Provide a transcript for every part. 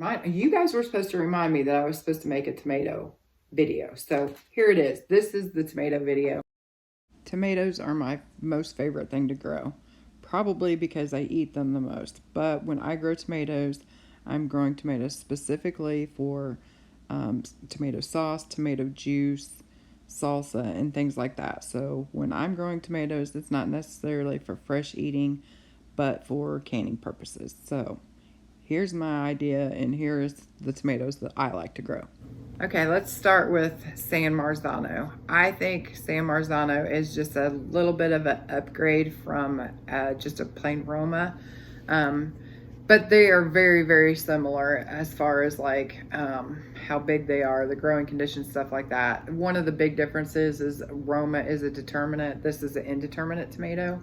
You guys were supposed to remind me that I was supposed to make a tomato video. So here it is. This is the tomato video. Tomatoes are my most favorite thing to grow. Probably because I eat them the most. But when I grow tomatoes, I'm growing tomatoes specifically for tomato sauce, tomato juice, salsa, and things like that. So when I'm growing tomatoes, it's not necessarily for fresh eating, but for canning purposes. So here's my idea, and here's the tomatoes that I like to grow. Okay, let's start with San Marzano. I think San Marzano is just a little bit of an upgrade from just a plain Roma. But they are very, very similar as far as like how big they are, the growing conditions, stuff like that. One of the big differences is Roma is a determinate. This is an indeterminate tomato.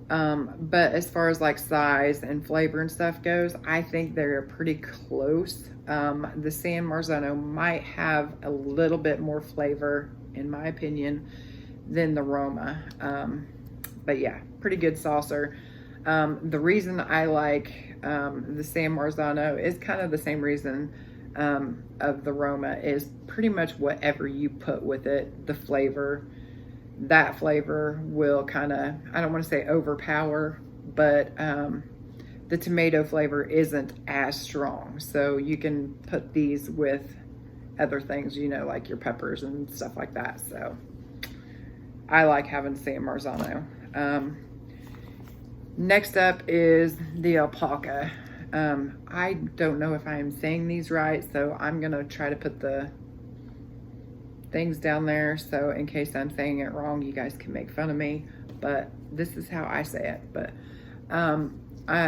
But as far as like size and flavor and stuff goes, I think they're pretty close. The San Marzano might have a little bit more flavor, in my opinion, than the Roma. But yeah, pretty good saucer. The reason I like the San Marzano is kind of the same reason of the Roma, is pretty much whatever you put with it, the flavor. That flavor will kind of, I don't want to say overpower, but the tomato flavor isn't as strong. So you can put these with other things, you know, like your peppers and stuff like that. So I like having San Marzano. Next up is the alpaca. I don't know if I am saying these right, so I'm going to try to put the things down there, so in case I'm saying it wrong, you guys can make fun of me, but this is how I say it. But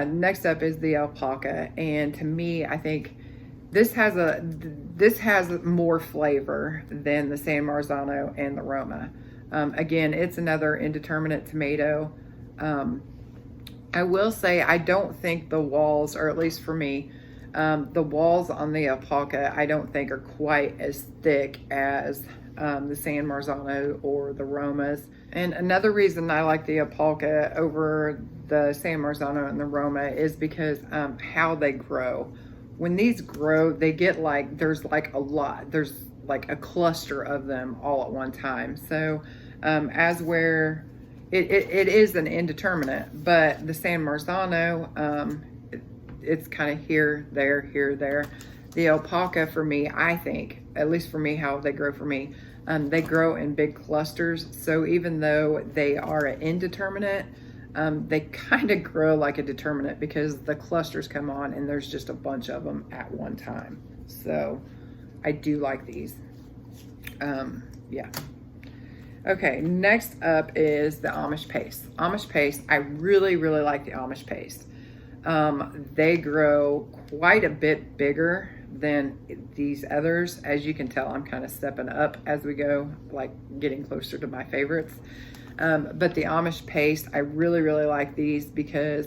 next up is the alpaca, and to me, I think this has more flavor than the San Marzano and the Roma. Again, it's another indeterminate tomato. I will say I don't think the walls, or at least for me, the walls on the alpaca, I don't think are quite as thick as the San Marzano or the Romas. And another reason I like the alpaca over the San Marzano and the Roma is because how they grow. When these grow, they get like, there's like a lot. There's like a cluster of them all at one time. So as where it is an indeterminate, but the San Marzano, it's kind of here, there. The alpaca, for me, I think, at least for me, how they grow for me, they grow in big clusters. So even though they are an indeterminate, they kind of grow like a determinate because the clusters come on and there's just a bunch of them at one time. So I do like these. Yeah. Okay, next up is the Amish paste. Amish paste, I really, really like the Amish paste. They grow quite a bit bigger than these others. As you can tell, I'm kind of stepping up as we go, like getting closer to my favorites. But the Amish paste, I really, really like these because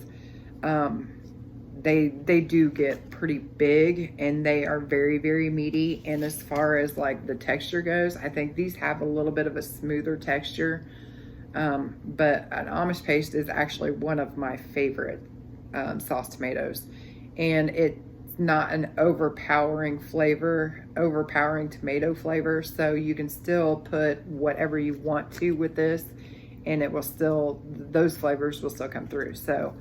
they do get pretty big and they are very, very meaty. And as far as like the texture goes, I think these have a little bit of a smoother texture. But an Amish paste is actually one of my favorite sauce tomatoes, and it's not an overpowering tomato flavor, so you can still put whatever you want to with this and it will still, those flavors will still come through. So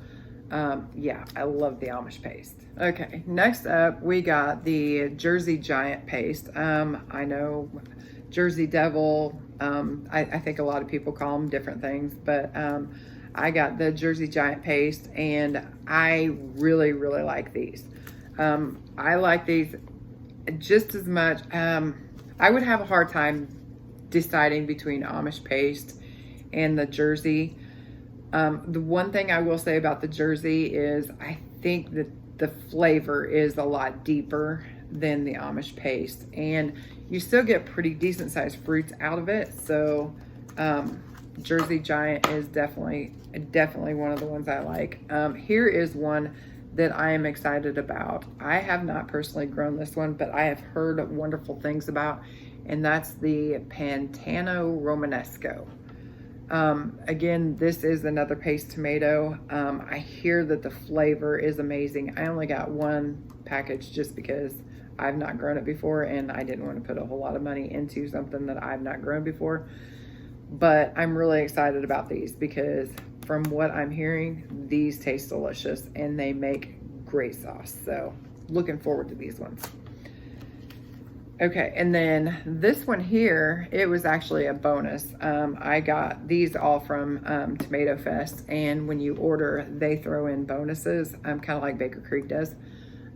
yeah, I love the Amish paste. Okay, next up we got the Jersey Giant paste. I know Jersey Devil, I think a lot of people call them different things, but I got the Jersey Giant paste and I really, really like these. I like these just as much. I would have a hard time deciding between Amish paste and the Jersey. The one thing I will say about the Jersey is I think that the flavor is a lot deeper than the Amish paste, and you still get pretty decent sized fruits out of it. So Jersey Giant is definitely one of the ones I like. Here is one that I am excited about. I have not personally grown this one, but I have heard wonderful things about, and that's the Pantano Romanesco. Again, this is another paste tomato. I hear that the flavor is amazing. I only got one package just because I've not grown it before and I didn't want to put a whole lot of money into something that I've not grown before. But I'm really excited about these because from what I'm hearing, these taste delicious and they make great sauce. So looking forward to these ones. Okay, and then this one here, it was actually a bonus. I got these all from Tomato Fest, and when you order, they throw in bonuses, kind of like Baker Creek does.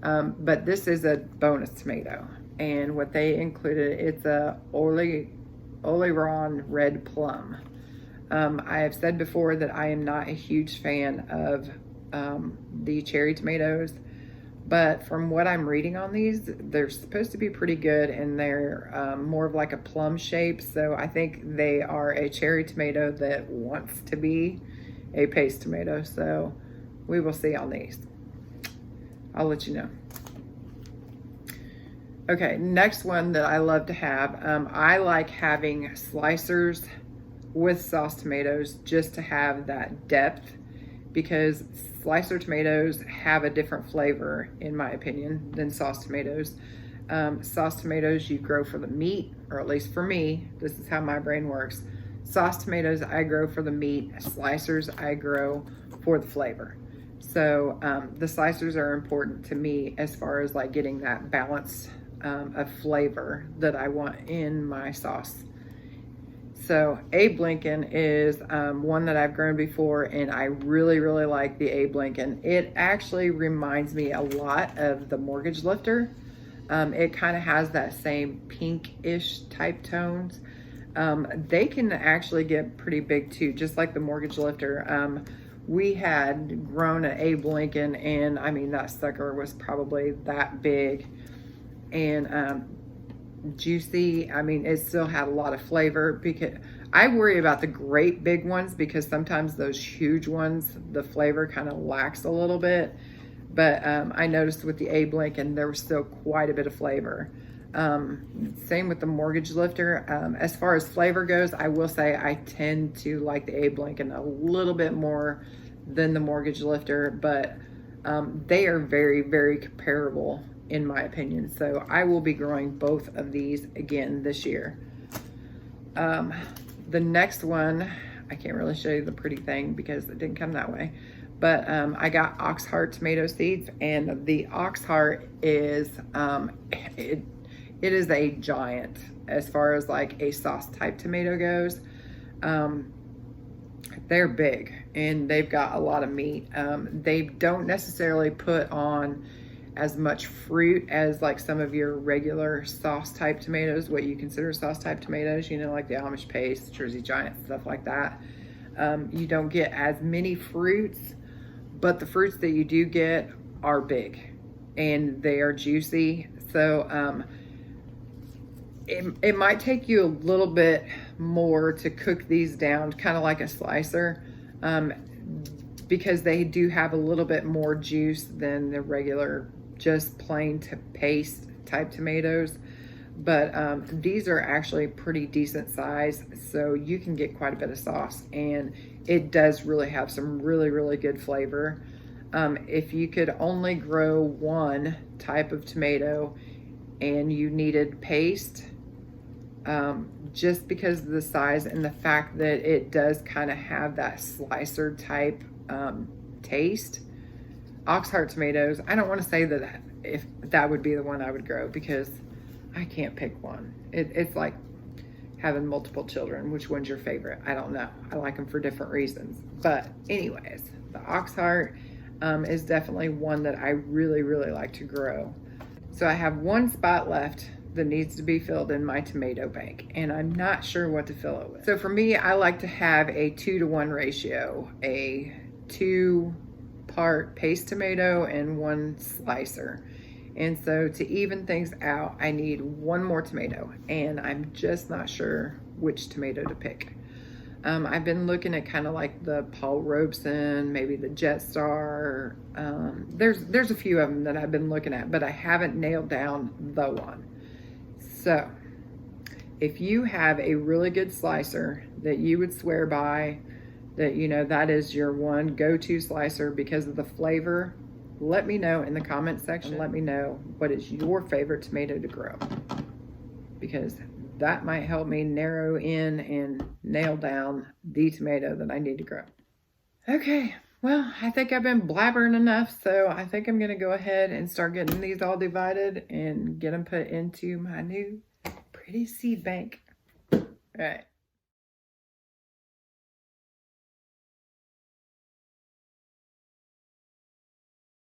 But this is a bonus tomato, and what they included, it's a OLERON red plum. I have said before that I am not a huge fan of the cherry tomatoes, but from what I'm reading on these, they're supposed to be pretty good, and they're more of like a plum shape. So I think they are a cherry tomato that wants to be a paste tomato. So we will see on these. I'll let you know. Okay, next one that I love to have. I like having slicers with sauce tomatoes just to have that depth, because slicer tomatoes have a different flavor, in my opinion, than sauce tomatoes. Sauce tomatoes you grow for the meat, or at least for me, this is how my brain works. Sauce tomatoes I grow for the meat, slicers I grow for the flavor. So the slicers are important to me as far as like getting that balance of flavor that I want in my sauce. So Abe Lincoln is one that I've grown before, and I really, really like the Abe Lincoln. It actually reminds me a lot of the Mortgage Lifter. It kind of has that same pink-ish type tones. They can actually get pretty big too, just like the Mortgage Lifter. We had grown an Abe Lincoln, and I mean, that sucker was probably that big and juicy. I mean, it still had a lot of flavor, because I worry about the great big ones, because sometimes those huge ones, the flavor kind of lacks a little bit. But I noticed with the Abe Lincoln, there was still quite a bit of flavor. Same with the Mortgage Lifter. As far as flavor goes, I will say I tend to like the Abe Lincoln a little bit more than the Mortgage Lifter, but they are very, very comparable in my opinion. So I will be growing both of these again this year. The next one, I can't really show you the pretty thing because it didn't come that way, but I got OXHEART tomato seeds, and the OXHEART is, it is a giant as far as like a sauce type tomato goes. They're big and they've got a lot of meat. They don't necessarily put on as much fruit as like some of your regular sauce type tomatoes, what you consider sauce type tomatoes, you know, like the Amish paste, Jersey Giant, stuff like that. You don't get as many fruits, but the fruits that you do get are big and they are juicy. So it might take you a little bit more to cook these down, kind of like a slicer, because they do have a little bit more juice than the regular just plain paste type tomatoes. But these are actually pretty decent size, so you can get quite a bit of sauce, and it does really have some really, really good flavor. If you could only grow one type of tomato and you needed paste, just because of the size and the fact that it does kind of have that slicer type taste, OXHEART tomatoes, I don't want to say that if that would be the one I would grow, because I can't pick one. It's like having multiple children. Which one's your favorite? I don't know. I like them for different reasons. But anyways, the OXHEART is definitely one that I really, really like to grow. So I have one spot left that needs to be filled in my tomato bank, and I'm not sure what to fill it with. So for me, I like to have a 2-to-1 ratio, a 2-part paste tomato and 1 slicer. And so to even things out, I need 1 more tomato, and I'm just not sure which tomato to pick. I've been looking at kind of like the Paul Robeson, maybe the Jetstar. There's a few of them that I've been looking at, but I haven't nailed down the one. So if you have a really good slicer that you would swear by, that you know that is your one go-to slicer because of the flavor, let me know in the comment section. Let me know what is your favorite tomato to grow, because that might help me narrow in and nail down the tomato that I need to grow. Okay, well, I think I've been blabbering enough, so I think I'm gonna go ahead and start getting these all divided and get them put into my new pretty seed bank. All right.